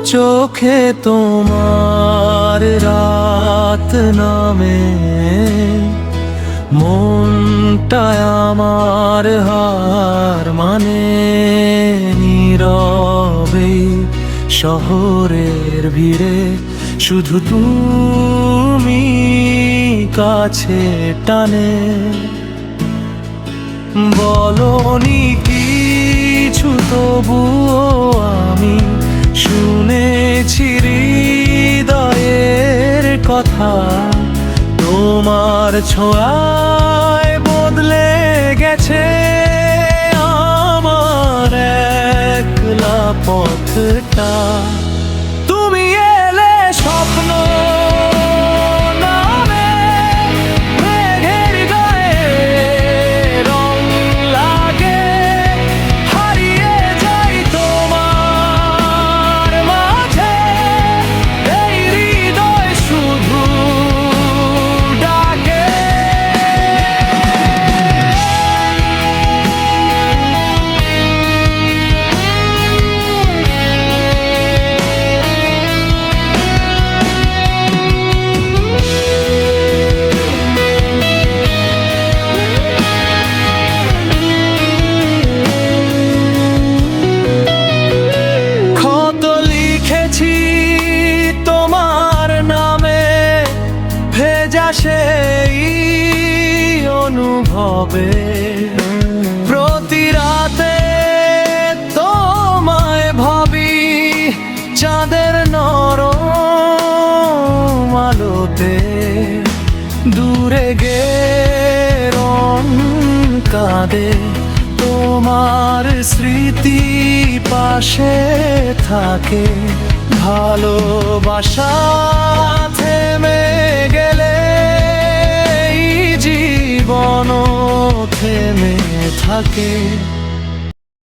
চোখে তোমার রাত নামে, মনটায় আমার হার মানে। নীরবে শহরের ভিড়ে শুধু তুমি কাছে টানে। বলনি কিছু তবুও আমি শুনেছি হৃদয়ের কথা। তোমার ছোঁয়ায় বদলে গেছে আমার একলা পথটা। তুমি এলে স্বপ্ন নামে, মেঘের গায়ে রং লাগে। হারিয়ে যাই তোমার মাঝে, এই হৃদয় শুধু ডাকে। কত লিখেছি তোমার নামে, ভেজা সেই অনুভবে। প্রতি রাতে তোমায় ভাবি চাঁদের নরম আলোতে। দূরে গেরন কাঁদে, তোমার স্মৃতি পাশে থাকে। ভালোবাসা থেমে গেলে এই জীবনও থেমে থাকে।